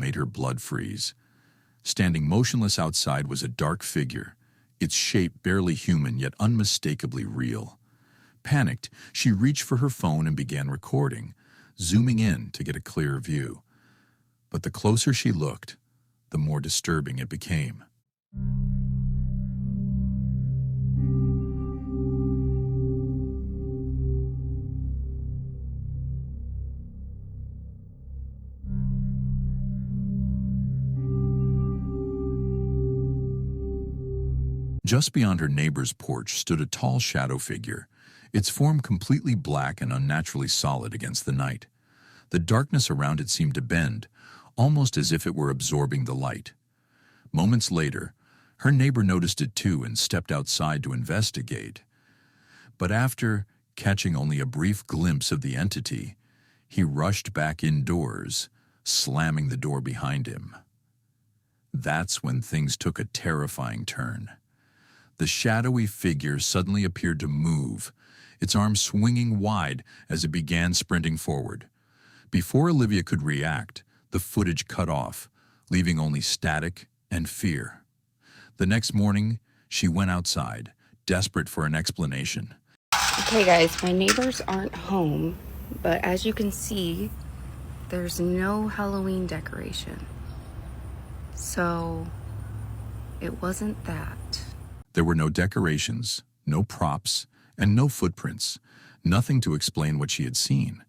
made her blood freeze. Standing motionless outside was a dark figure, its shape barely human yet unmistakably real. Panicked, she reached for her phone and began recording, zooming in to get a clearer view. But the closer she looked, the more disturbing it became. Just beyond her neighbor's porch stood a tall shadow figure, its form completely black and unnaturally solid against the night. The darkness around it seemed to bend, almost as if it were absorbing the light. Moments later, her neighbor noticed it too and stepped outside to investigate. But after catching only a brief glimpse of the entity, he rushed back indoors, slamming the door behind him. That's when things took a terrifying turn. The shadowy figure suddenly appeared to move, its arms swinging wide as it began sprinting forward. Before Olivia could react, the footage cut off, leaving only static and fear. The next morning, she went outside, desperate for an explanation. Okay guys, my neighbors aren't home, but as you can see, there's no Halloween decoration. So, it wasn't that. There were no decorations, no props, and no footprints, nothing to explain what she had seen.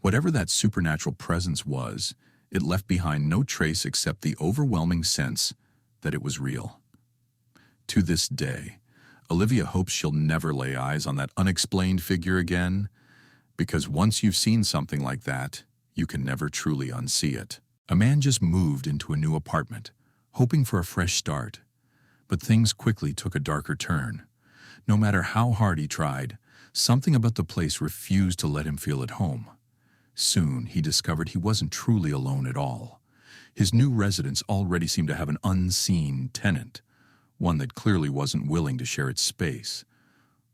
Whatever that supernatural presence was, it left behind no trace except the overwhelming sense that it was real. To this day, Olivia hopes she'll never lay eyes on that unexplained figure again, because once you've seen something like that, you can never truly unsee it. A man just moved into a new apartment, hoping for a fresh start. But things quickly took a darker turn. No matter how hard he tried, something about the place refused to let him feel at home. Soon, he discovered he wasn't truly alone at all. His new residence already seemed to have an unseen tenant, one that clearly wasn't willing to share its space.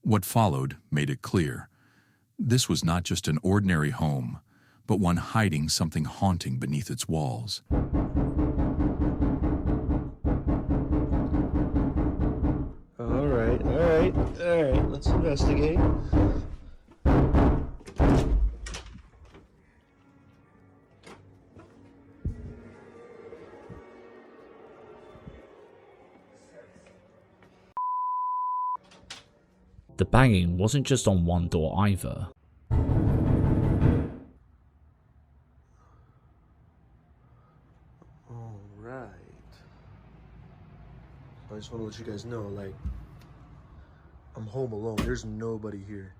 What followed made it clear. This was not just an ordinary home, but one hiding something haunting beneath its walls. All right, let's investigate. The banging wasn't just on one door either. All right. I just want to let you guys know, like, I'm home alone. There's nobody here.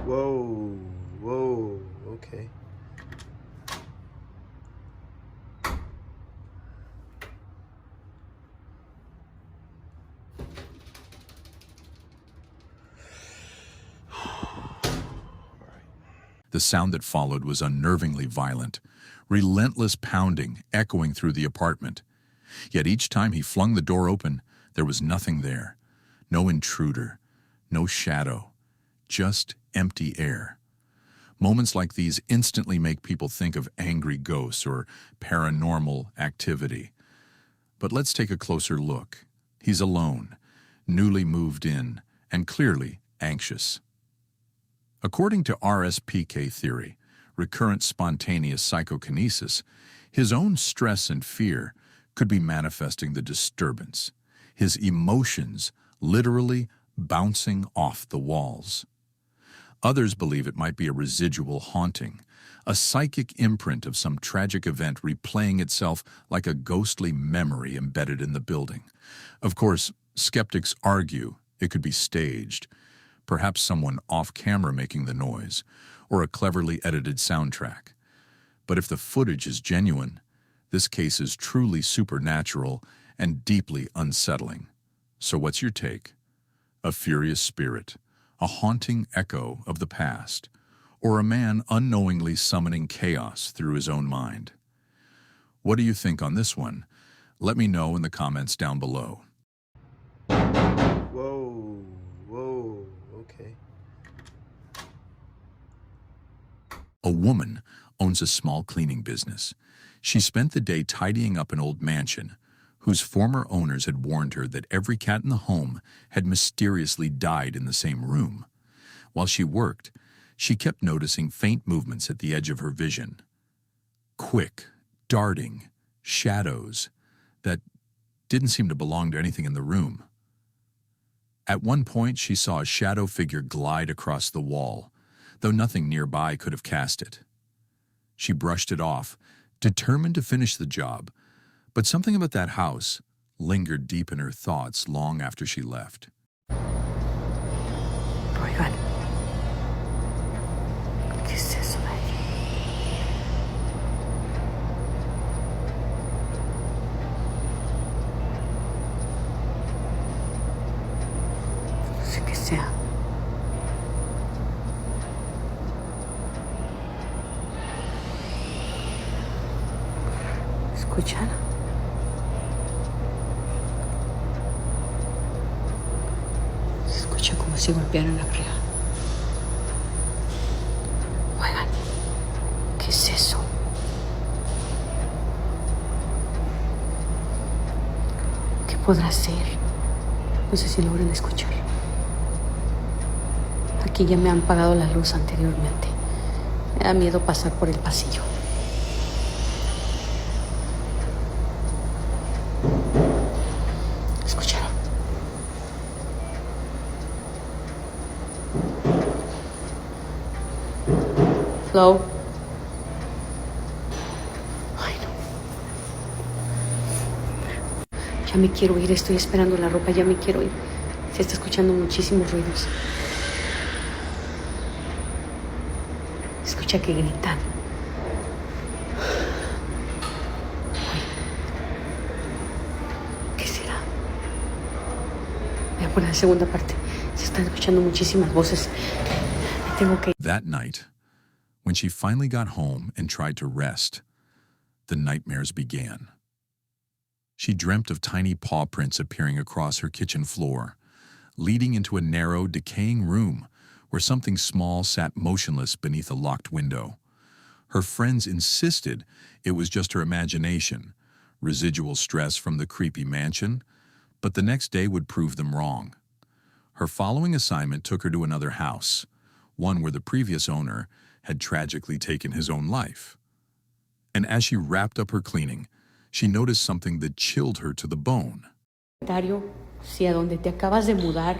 Whoa, okay. The sound that followed was unnervingly violent, relentless pounding echoing through the apartment. Yet each time he flung the door open, there was nothing there. No intruder, no shadow, just empty air. Moments like these instantly make people think of angry ghosts or paranormal activity. But let's take a closer look. He's alone, newly moved in, and clearly anxious. According to RSPK theory, recurrent spontaneous psychokinesis, his own stress and fear could be manifesting the disturbance, his emotions literally bouncing off the walls. Others believe it might be a residual haunting, a psychic imprint of some tragic event replaying itself like a ghostly memory embedded in the building. Of course, skeptics argue it could be staged, perhaps someone off-camera making the noise, or a cleverly edited soundtrack. But if the footage is genuine, this case is truly supernatural and deeply unsettling. So what's your take? A furious spirit, a haunting echo of the past, or a man unknowingly summoning chaos through his own mind? What do you think on this one? Let me know in the comments down below. Whoa, okay. A woman owns a small cleaning business. She spent the day tidying up an old mansion, whose former owners had warned her that every cat in the home had mysteriously died in the same room. While she worked, she kept noticing faint movements at the edge of her vision. Quick, darting shadows that didn't seem to belong to anything in the room. At one point, she saw a shadow figure glide across the wall, though nothing nearby could have cast it. She brushed it off, determined to finish the job, but something about that house lingered deep in her thoughts long after she left. Oigan, ¿qué es eso de ahí? No sé qué sea. ¿Escuchan? Se escucha como si golpearan la friega. Oigan, ¿qué es eso? ¿Qué podrá ser? No sé si logran escuchar. Aquí ya me han apagado la luz anteriormente. Me da miedo pasar por el pasillo. ¿Escucharon? Hello. Ay, no. Ya me quiero ir, estoy esperando la ropa, ya me quiero ir. Se está escuchando muchísimos ruidos. Escucha que gritan. Ay. ¿Qué será? Voy a poner la segunda parte. Se están escuchando muchísimas voces. Me tengo que ir. That night, when she finally got home and tried to rest, the nightmares began. She dreamt of tiny paw prints appearing across her kitchen floor, leading into a narrow, decaying room where something small sat motionless beneath a locked window. Her friends insisted it was just her imagination, residual stress from the creepy mansion, but the next day would prove them wrong. Her following assignment took her to another house, one where the previous owner had tragically taken his own life. And as she wrapped up her cleaning, she noticed something that chilled her to the bone. Si a donde te acabas de mudar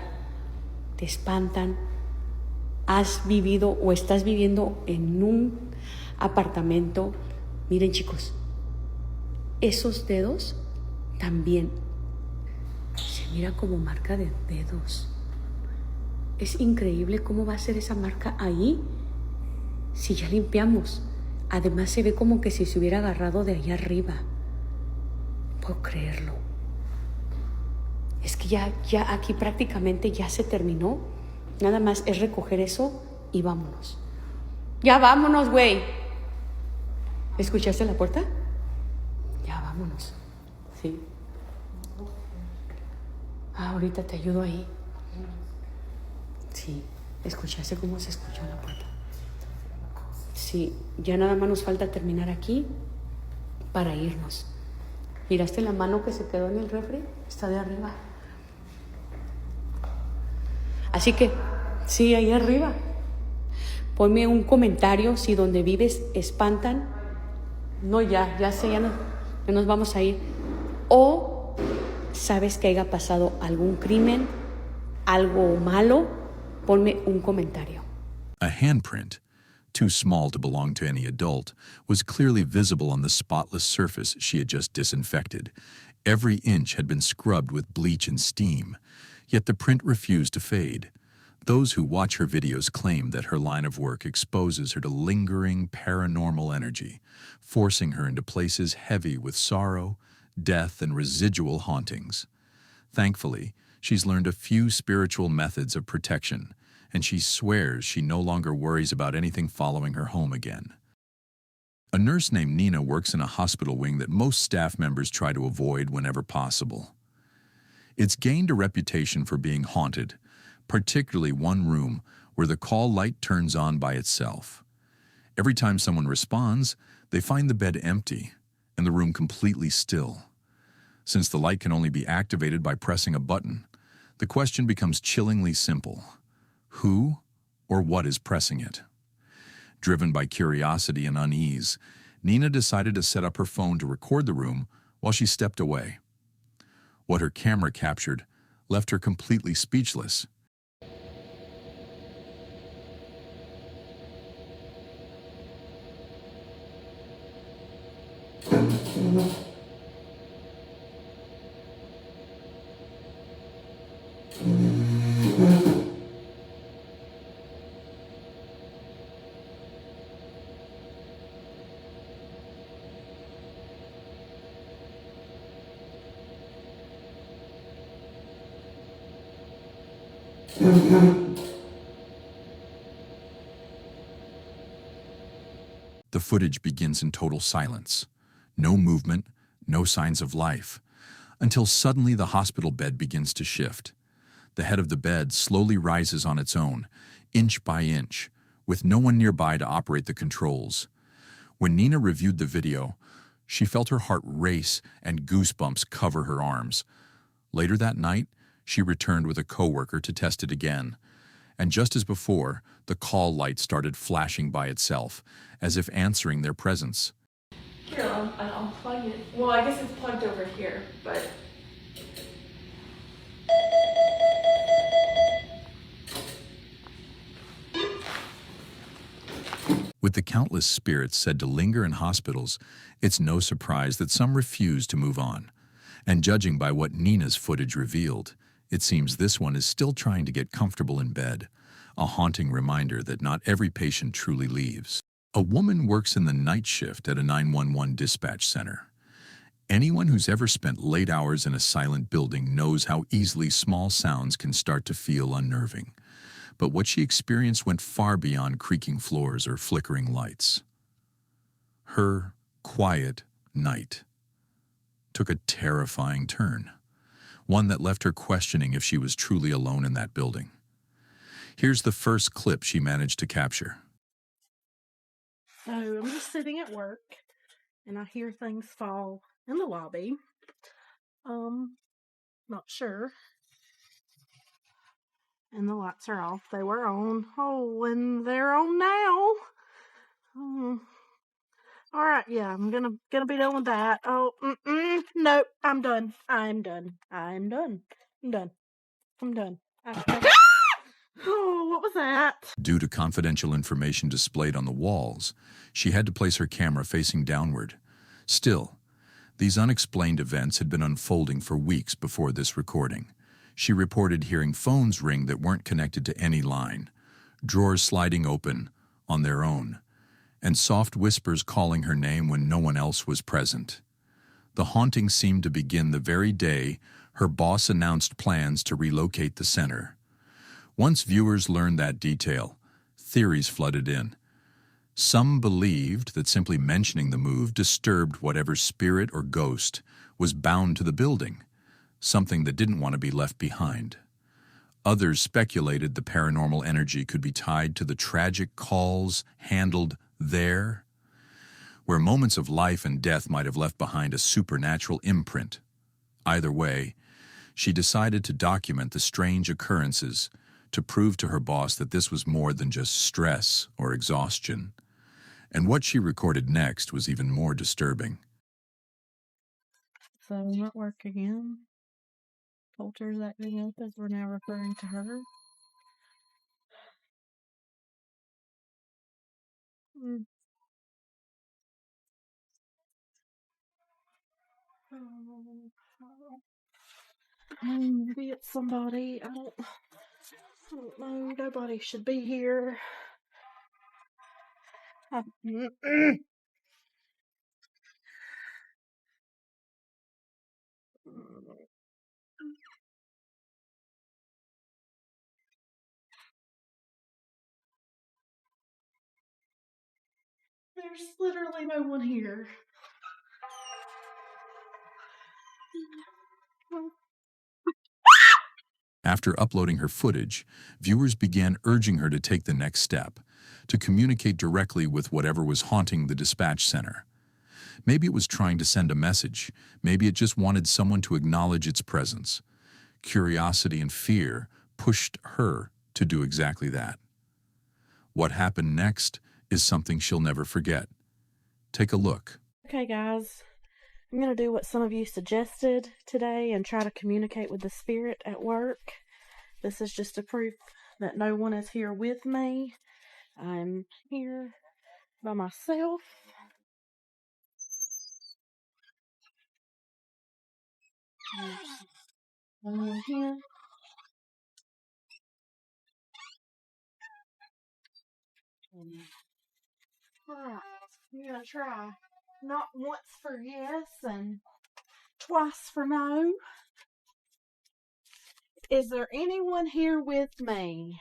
te espantan, has vivido o estás viviendo en un apartamento, miren chicos, esos dedos también se mira como marca de dedos. Es increíble cómo va a ser esa marca ahí si ya limpiamos. Además se ve como que si se hubiera agarrado de allá arriba. Puedo creerlo. Es que ya aquí prácticamente ya se terminó. Nada más es recoger eso y vámonos. Ya vámonos, güey. ¿Escuchaste la puerta? Ya vámonos. Sí. Ahorita te ayudo ahí. Sí. ¿Escuchaste cómo se escuchó la puerta? Sí. Ya nada más nos falta terminar aquí para irnos. ¿Miraste la mano que se quedó en el refri? Está de arriba. Así que, sí, ahí arriba. Ponme un comentario si donde vives espantan. No, ya sé, ya nos vamos a ir. O sabes que haya pasado algún crimen, algo malo, ponme un comentario. A handprint, too small to belong to any adult, was clearly visible on the spotless surface she had just disinfected. Every inch had been scrubbed with bleach and steam, yet the print refused to fade. Those who watch her videos claim that her line of work exposes her to lingering paranormal energy, forcing her into places heavy with sorrow, death, and residual hauntings. Thankfully, she's learned a few spiritual methods of protection, and she swears she no longer worries about anything following her home again. A nurse named Nina works in a hospital wing that most staff members try to avoid whenever possible. It's gained a reputation for being haunted, particularly one room where the call light turns on by itself. Every time someone responds, they find the bed empty and the room completely still. Since the light can only be activated by pressing a button, the question becomes chillingly simple. Who or what is pressing it? Driven by curiosity and unease, Nina decided to set up her phone to record the room while she stepped away. What her camera captured left her completely speechless. The footage begins in total silence. No movement, no signs of life, until suddenly the hospital bed begins to shift. The head of the bed slowly rises on its own, inch by inch, with no one nearby to operate the controls. When Nina reviewed the video, she felt her heart race and goosebumps cover her arms. Later that night, she returned with a coworker to test it again. And just as before, the call light started flashing by itself, as if answering their presence. Here, I'll plug it. Well, I guess it's plugged over here, but... With the countless spirits said to linger in hospitals, it's no surprise that some refuse to move on. And judging by what Nina's footage revealed, it seems this one is still trying to get comfortable in bed, a haunting reminder that not every patient truly leaves. A woman works in the night shift at a 911 dispatch center. Anyone who's ever spent late hours in a silent building knows how easily small sounds can start to feel unnerving. But what she experienced went far beyond creaking floors or flickering lights. Her quiet night took a terrifying turn, one that left her questioning if she was truly alone in that building. Here's the first clip she managed to capture. So I'm just sitting at work, and I hear things fall in the lobby. Not sure. And the lights are off. They were on. Oh, and they're on now. All right, yeah, I'm gonna be done with that. Oh, nope, I'm done. I'm done. Oh, what was that? Due to confidential information displayed on the walls, she had to place her camera facing downward. Still, these unexplained events had been unfolding for weeks before this recording. She reported hearing phones ring that weren't connected to any line, drawers sliding open on their own, and soft whispers calling her name when no one else was present. The haunting seemed to begin the very day her boss announced plans to relocate the center. Once viewers learned that detail, theories flooded in. Some believed that simply mentioning the move disturbed whatever spirit or ghost was bound to the building, something that didn't want to be left behind. Others speculated the paranormal energy could be tied to the tragic calls handled there, where moments of life and death might have left behind a supernatural imprint. Either way, she decided to document the strange occurrences to prove to her boss that this was more than just stress or exhaustion. And what she recorded next was even more disturbing. So I'm at work again. Culture's acting up as we're now referring to her. Maybe it's somebody. I don't know. Nobody should be here. There's literally no one here. After uploading her footage, viewers began urging her to take the next step, to communicate directly with whatever was haunting the dispatch center. Maybe it was trying to send a message. Maybe it just wanted someone to acknowledge its presence. Curiosity and fear pushed her to do exactly that. What happened next is something she'll never forget. Take a look. Okay, guys, I'm going to do what some of you suggested today and try to communicate with the spirit at work. This is just a proof that no one is here with me. I'm here by myself. There's here. Alright, I'm going to try not once for yes and twice for no. Is there anyone here with me?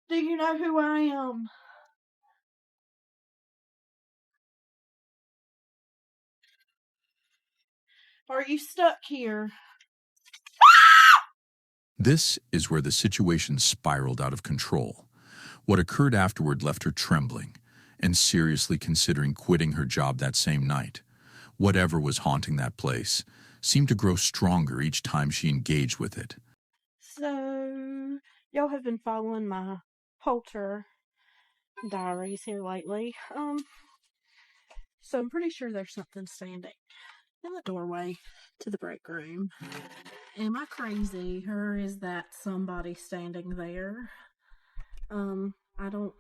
Do you know who I am? Are you stuck here? This is where the situation spiraled out of control. What occurred afterward left her trembling and seriously considering quitting her job that same night. Whatever was haunting that place seemed to grow stronger each time she engaged with it. So, y'all have been following my Holter diaries here lately. So I'm pretty sure there's something standing in the doorway to the break room. Am I crazy, or is that somebody standing there? I don't...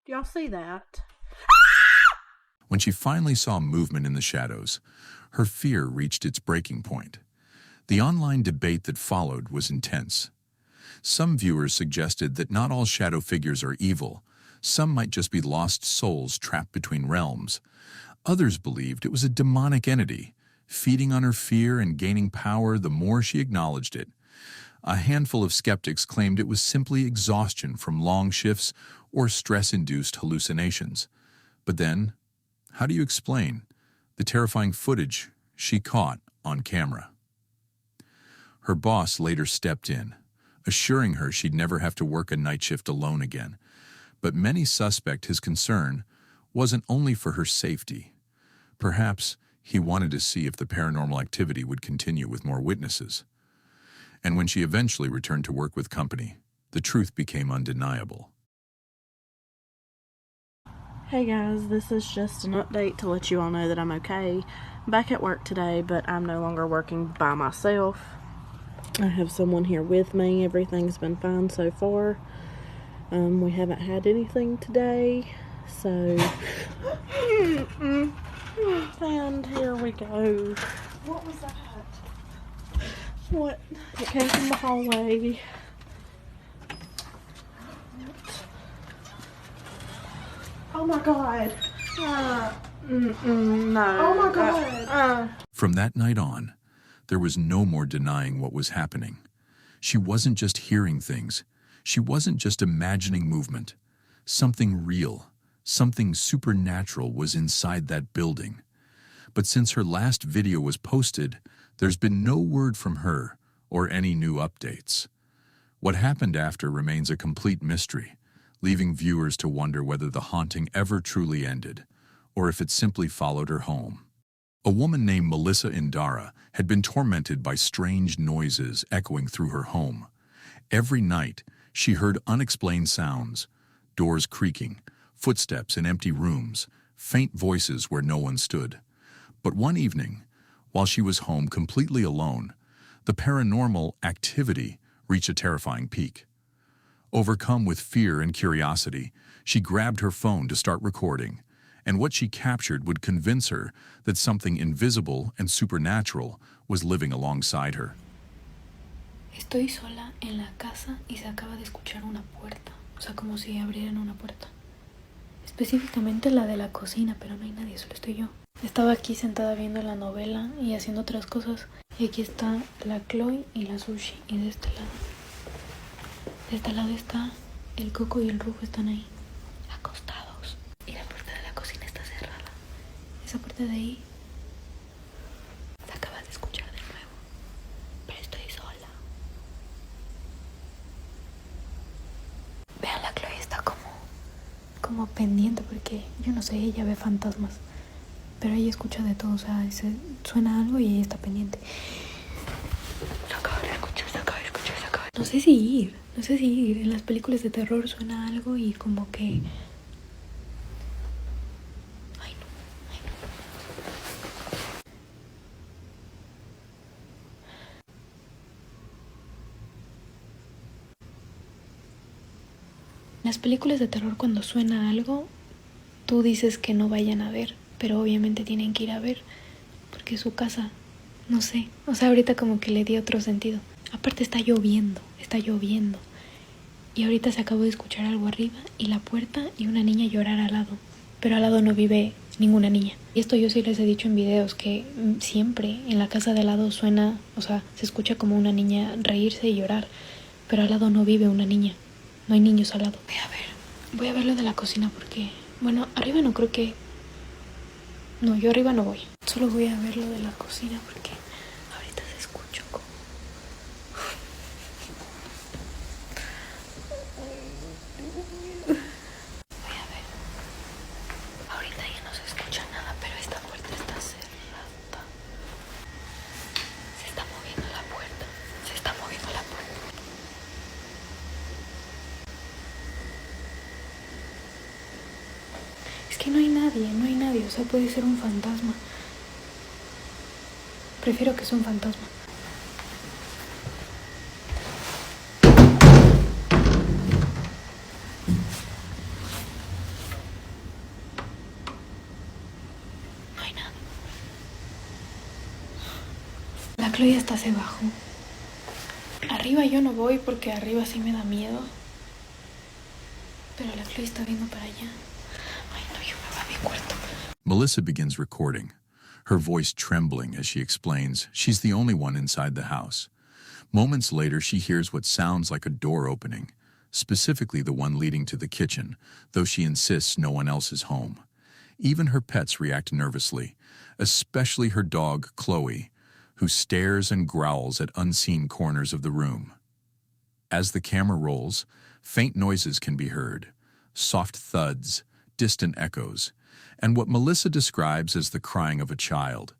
Do y'all see that? When she finally saw movement in the shadows, her fear reached its breaking point. The online debate that followed was intense. Some viewers suggested that not all shadow figures are evil. Some might just be lost souls trapped between realms. Others believed it was a demonic entity, feeding on her fear and gaining power the more she acknowledged it. A handful of skeptics claimed it was simply exhaustion from long shifts or stress-induced hallucinations. But then, how do you explain the terrifying footage she caught on camera? Her boss later stepped in, assuring her she'd never have to work a night shift alone again. But many suspect his concern wasn't only for her safety. Perhaps he wanted to see if the paranormal activity would continue with more witnesses. And when she eventually returned to work with company, the truth became undeniable. Hey guys, this is just an update to let you all know that I'm okay. I'm back at work today, but I'm no longer working by myself. I have someone here with me. Everything's been fine so far. We haven't had anything today, so... And here we go. What was that? What? It came from the hallway. Oh my god. No. Oh my god. From that night on, there was no more denying what was happening. She wasn't just hearing things. She wasn't just imagining movement. Something real, something supernatural was inside that building. But since her last video was posted, there's been no word from her or any new updates. What happened after remains a complete mystery, leaving viewers to wonder whether the haunting ever truly ended, or if it simply followed her home. A woman named Melissa Indara had been tormented by strange noises echoing through her home. Every night, she heard unexplained sounds, doors creaking, footsteps in empty rooms, faint voices where no one stood. But one evening, while she was home completely alone, the paranormal activity reached a terrifying peak. Overcome with fear and curiosity, she grabbed her phone to start recording, and what she captured would convince her that something invisible and supernatural was living alongside her. Estoy sola en la casa y se acaba de escuchar una puerta, o sea, como si abrieran una puerta. Específicamente la de la cocina, pero no hay nadie, solo estoy yo. Estaba aquí sentada viendo la novela y haciendo otras cosas, y aquí está la Chloe y la Sushi, y de este lado está el Coco y el Rufo, están ahí, acostados, y la puerta de la cocina está cerrada. Esa puerta de ahí se acaba de escuchar. como pendiente porque, yo no sé, ella ve fantasmas. Pero ella escucha de todo, o sea, suena algo y ella está pendiente. Se acaba de escuchar, se acaba de escuchar, se acaba de... No sé si ir. En las películas de terror suena algo y como que... Ay, no. En las películas de terror cuando suena algo, tú dices que no vayan a ver, pero obviamente tienen que ir a ver, porque es su casa. No sé, o sea, ahorita como que le di otro sentido. Aparte está lloviendo. Y ahorita se acabó de escuchar algo arriba y la puerta y una niña llorar al lado. Pero al lado no vive ninguna niña. Y esto yo sí les he dicho en videos que siempre en la casa de al lado suena, o sea, se escucha como una niña reírse y llorar. Pero al lado no vive una niña. No hay niños al lado. Voy a ver lo de la cocina porque... Bueno, arriba no creo que... No, yo arriba no voy. Solo voy a ver lo de la cocina porque ahorita se escucha como... Voy a ver. Ahorita ya no se escucha nada, pero esta puerta está cerrada. Se está moviendo la puerta. Es que no hay nadie, o sea, puede ser un fantasma. Prefiero que sea un fantasma. No hay nada. La Chloe hasta se bajó. Arriba yo no voy porque arriba sí me da miedo. Pero la Chloe está viendo para allá. Ay, no, yo me voy a mi cuarto. Melissa begins recording, her voice trembling as she explains she's the only one inside the house. Moments later, she hears what sounds like a door opening, specifically the one leading to the kitchen, though she insists no one else is home. Even her pets react nervously, especially her dog, Chloe, who stares and growls at unseen corners of the room. As the camera rolls, faint noises can be heard, soft thuds, distant echoes, and what Melissa describes as the crying of a child,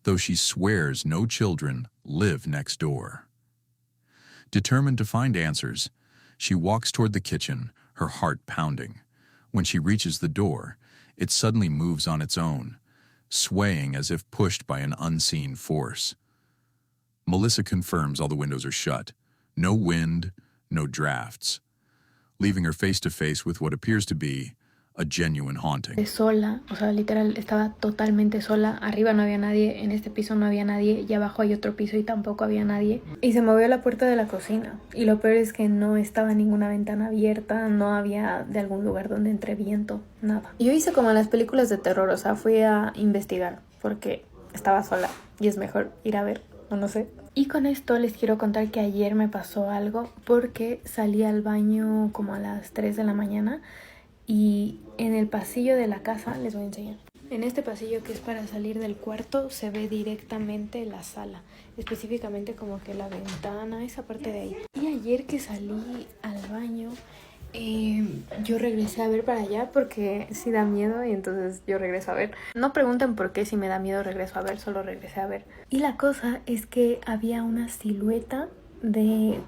though she swears no children live next door. Determined to find answers, she walks toward the kitchen, her heart pounding. When she reaches the door, it suddenly moves on its own, swaying as if pushed by an unseen force. Melissa confirms all the windows are shut, no wind, no drafts, leaving her face to face with what appears to be a genuine haunting. Sola, o sea, literal, estaba totalmente sola. Arriba no había nadie, en este piso no había nadie, y abajo hay otro piso y tampoco había nadie. Y se movió la puerta de la cocina. Y lo peor es que no estaba ninguna ventana abierta, no había de algún lugar donde entre viento, nada. Yo hice como en las películas de terror, o sea, fui a investigar porque estaba sola y es mejor ir a ver, o no sé. Y con esto les quiero contar que ayer me pasó algo porque salí al baño como a las 3 de la mañana. Y en el pasillo de la casa, les voy a enseñar. En este pasillo que es para salir del cuarto se ve directamente la sala. Específicamente como que la ventana, esa parte de ahí. Y ayer que salí al baño, yo regresé a ver para allá porque sí da miedo y entonces yo regreso a ver. No pregunten por qué si me da miedo regreso a ver, solo regresé a ver. Y la cosa es que había una silueta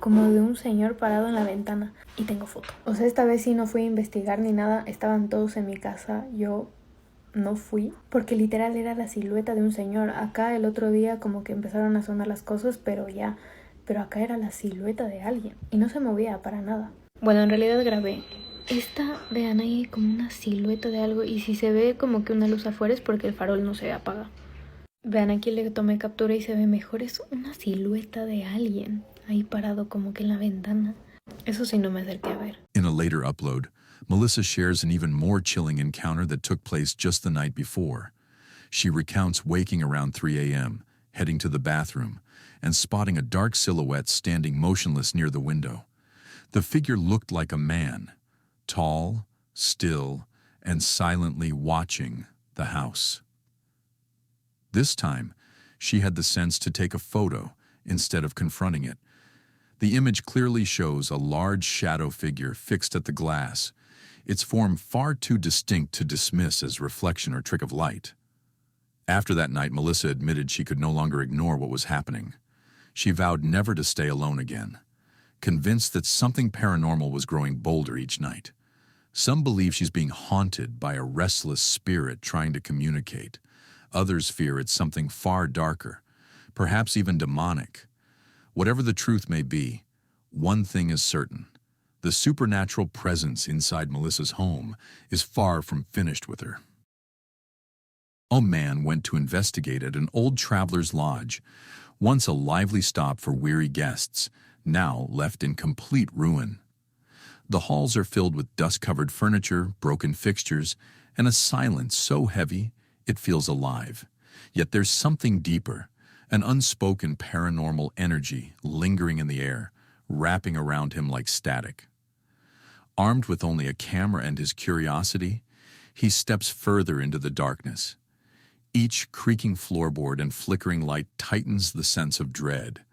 como de un señor parado en la ventana y tengo foto. O sea, esta vez sí no fui a investigar ni nada, estaban todos en mi casa, yo no fui porque literal era la silueta de un señor. Acá el otro día como que empezaron a sonar las cosas, pero acá era la silueta de alguien y no se movía para nada. Bueno, en realidad grabé. Vean ahí como una silueta de algo y si se ve como que una luz afuera es porque el farol no se apaga. Vean, aquí le tomé captura y se ve mejor, es una silueta de alguien ahí parado como que en la ventana. Eso sí no me acerqué a ver. In a later upload, Melissa shares an even more chilling encounter that took place just the night before. She recounts waking around 3 a.m., heading to the bathroom, and spotting a dark silhouette standing motionless near the window. The figure looked like a man, tall, still, and silently watching the house. This time, she had the sense to take a photo instead of confronting it. The image clearly shows a large shadow figure fixed at the glass, its form far too distinct to dismiss as reflection or trick of light. After that night, Melissa admitted she could no longer ignore what was happening. She vowed never to stay alone again, convinced that something paranormal was growing bolder each night. Some believe she's being haunted by a restless spirit trying to communicate. Others fear it's something far darker, perhaps even demonic. Whatever the truth may be, one thing is certain. The supernatural presence inside Melissa's home is far from finished with her. A man went to investigate at an old traveler's lodge, once a lively stop for weary guests, now left in complete ruin. The halls are filled with dust-covered furniture, broken fixtures, and a silence so heavy it feels alive. Yet there's something deeper, an unspoken paranormal energy lingering in the air, wrapping around him like static. Armed with only a camera and his curiosity, he steps further into the darkness. Each creaking floorboard and flickering light tightens the sense of dread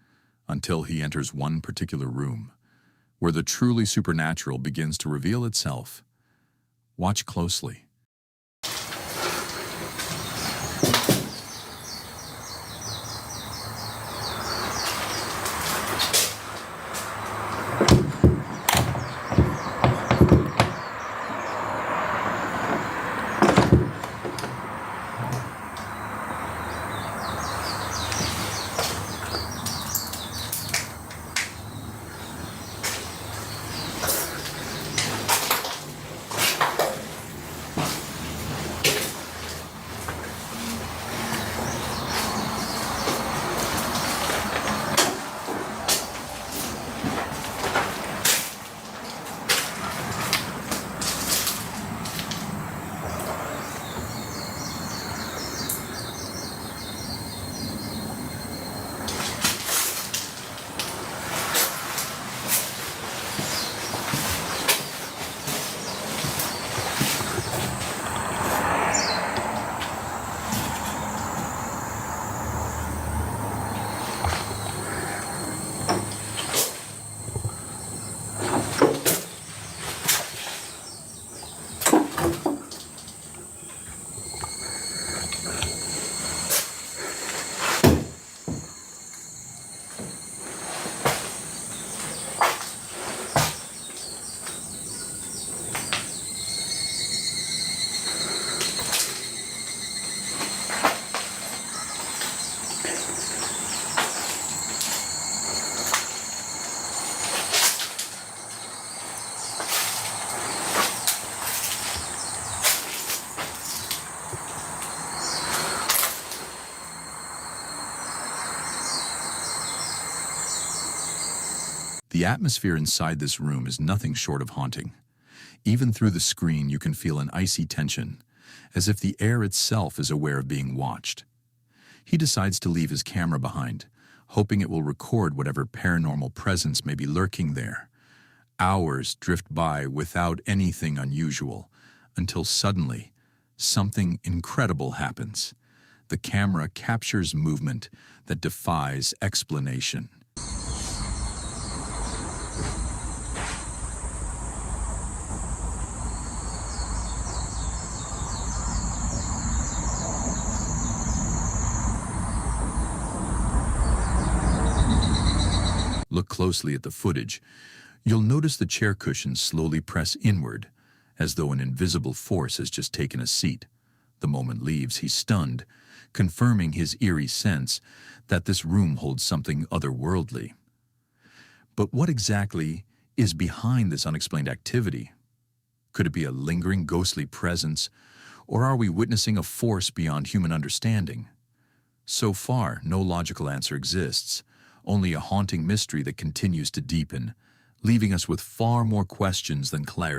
until he enters one particular room, where the truly supernatural begins to reveal itself. Watch closely. The atmosphere inside this room is nothing short of haunting. Even through the screen, you can feel an icy tension, as if the air itself is aware of being watched. He decides to leave his camera behind, hoping it will record whatever paranormal presence may be lurking there. Hours drift by without anything unusual, until suddenly, something incredible happens. The camera captures movement that defies explanation. Look closely at the footage. You'll notice the chair cushions slowly press inward, as though an invisible force has just taken a seat. The moment leaves, he's stunned, confirming his eerie sense that this room holds something otherworldly. But what exactly is behind this unexplained activity? Could it be a lingering ghostly presence, or are we witnessing a force beyond human understanding? So far, no logical answer exists, only a haunting mystery that continues to deepen, leaving us with far more questions than clarity.